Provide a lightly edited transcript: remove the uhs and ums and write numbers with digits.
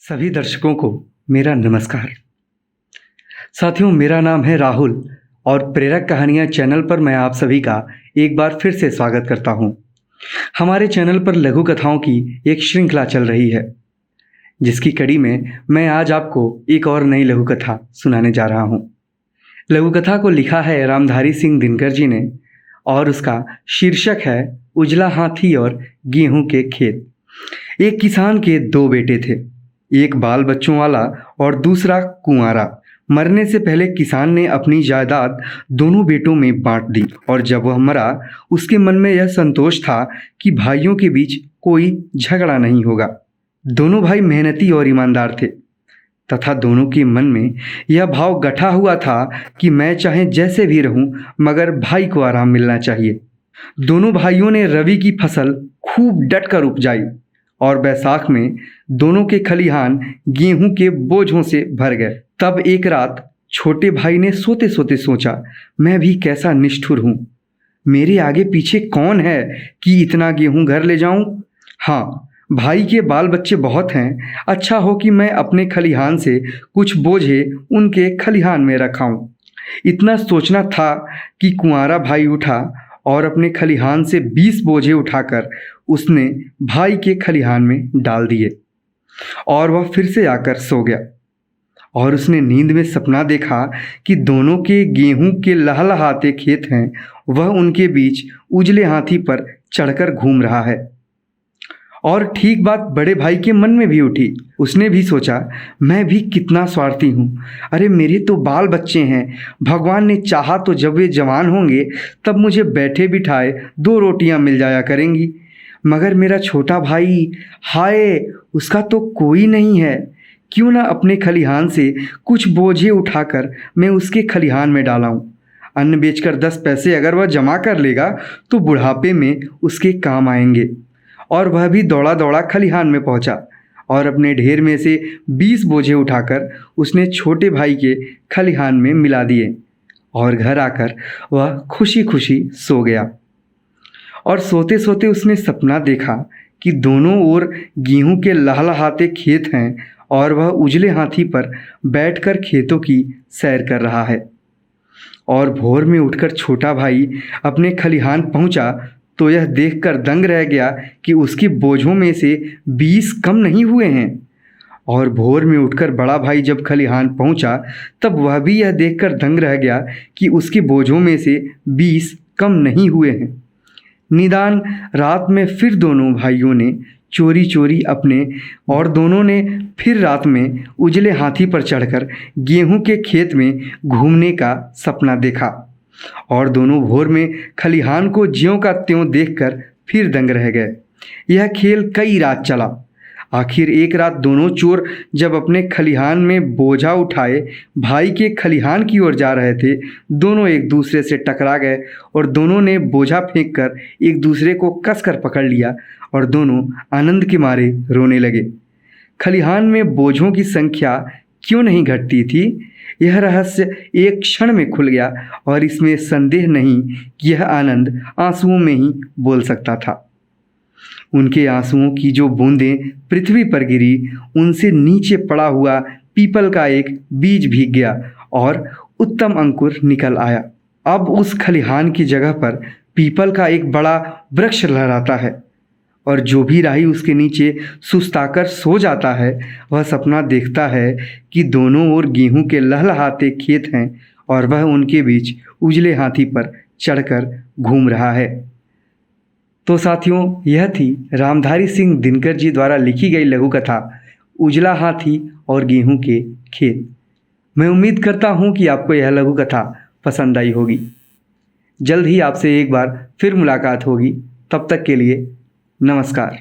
सभी दर्शकों को मेरा नमस्कार। साथियों, मेरा नाम है राहुल और प्रेरक कहानियाँ चैनल पर मैं आप सभी का एक बार फिर से स्वागत करता हूँ। हमारे चैनल पर लघु कथाओं की एक श्रृंखला चल रही है, जिसकी कड़ी में मैं आज आपको एक और नई लघु कथा सुनाने जा रहा हूँ। लघु कथा को लिखा है रामधारी सिंह दिनकर जी ने और उसका शीर्षक है उजला हाथी और गेहूं के खेत। एक किसान के दो बेटे थे, एक बाल बच्चों वाला और दूसरा कुंवारा। मरने से पहले किसान ने अपनी जायदाद दोनों बेटों में बांट दी और जब वह मरा उसके मन में यह संतोष था कि भाइयों के बीच कोई झगड़ा नहीं होगा। दोनों भाई मेहनती और ईमानदार थे तथा दोनों के मन में यह भाव गठा हुआ था कि मैं चाहे जैसे भी रहूं मगर भाई को आराम मिलना चाहिए। दोनों भाइयों ने रवि की फसल खूब डटकर उपजाई और बैसाख में दोनों के खलिहान गेहूं के बोझों से भर गए। तब एक रात छोटे भाई ने सोते सोते सोचा, मैं भी कैसा निष्ठुर हूँ, मेरे आगे पीछे कौन है कि इतना गेहूं घर ले जाऊं। हाँ, भाई के बाल बच्चे बहुत हैं, अच्छा हो कि मैं अपने खलिहान से कुछ बोझे उनके खलिहान में रखाऊं। इतना सोचना था कि कुंवारा भाई उठा और अपने खलिहान से 20 बोझे उठाकर उसने भाई के खलिहान में डाल दिए और वह फिर से आकर सो गया। और उसने नींद में सपना देखा कि दोनों के गेहूं के लहलहाते खेत हैं, वह उनके बीच उजले हाथी पर चढ़कर घूम रहा है। और ठीक बात बड़े भाई के मन में भी उठी। उसने भी सोचा, मैं भी कितना स्वार्थी हूँ, अरे मेरे तो बाल बच्चे हैं, भगवान ने चाहा तो जब वे जवान होंगे तब मुझे बैठे बिठाए 2 रोटियाँ मिल जाया करेंगी, मगर मेरा छोटा भाई, हाय उसका तो कोई नहीं है। क्यों ना अपने खलिहान से कुछ बोझे उठाकर मैं उसके खलिहान में डालाऊं। अन्न बेचकर 10 पैसे अगर वह जमा कर लेगा तो बुढ़ापे में उसके काम आएंगे। और वह भी दौड़ा दौड़ा खलिहान में पहुंचा और अपने ढेर में से 20 बोझे उठाकर उसने छोटे भाई के खलिहान में मिला दिए और घर आकर वह खुशी खुशी सो गया। और सोते सोते उसने सपना देखा कि दोनों ओर गेहूं के लहलहाते खेत हैं और वह उजले हाथी पर बैठकर खेतों की सैर कर रहा है। और भोर में उठकर छोटा भाई अपने खलिहान पहुंचा तो यह देखकर दंग रह गया कि उसके बोझों में से 20 कम नहीं हुए हैं। और भोर में उठकर बड़ा भाई जब खलिहान पहुंचा तब वह भी यह देखकर दंग रह गया कि उसके बोझों में से 20 कम नहीं हुए हैं। निदान रात में फिर दोनों भाइयों ने चोरी चोरी अपने और दोनों ने फिर रात में उजले हाथी पर चढ़कर गेहूं के खेत में घूमने का सपना देखा। और दोनों भोर में खलिहान को ज्यों का त्यों देखकर फिर दंग रह गए। यह खेल कई रात चला। आखिर एक रात दोनों चोर जब अपने खलिहान में बोझा उठाए भाई के खलिहान की ओर जा रहे थे, दोनों एक दूसरे से टकरा गए और दोनों ने बोझा फेंककर एक दूसरे को कसकर पकड़ लिया और दोनों आनंद के मारे रोने लगे। खलिहान में बोझों की संख्या क्यों नहीं घटती थी, यह रहस्य एक क्षण में खुल गया और इसमें संदेह नहीं कि यह आनंद आंसुओं में ही बोल सकता था। उनके आंसुओं की जो बूंदें पृथ्वी पर गिरी, उनसे नीचे पड़ा हुआ पीपल का एक बीज भीग गया और उत्तम अंकुर निकल आया। अब उस खलिहान की जगह पर पीपल का एक बड़ा वृक्ष लहराता है और जो भी राही उसके नीचे सुस्ताकर सो जाता है वह सपना देखता है कि दोनों ओर गेहूं के लहलहाते खेत हैं और वह उनके बीच उजले हाथी पर चढ़कर घूम रहा है। तो साथियों, यह थी रामधारी सिंह दिनकर जी द्वारा लिखी गई लघु कथा उजला हाथी और गेहूं के खेत। मैं उम्मीद करता हूं कि आपको यह लघु कथा पसंद आई होगी। जल्द ही आपसे एक बार फिर मुलाकात होगी। तब तक के लिए नमस्कार।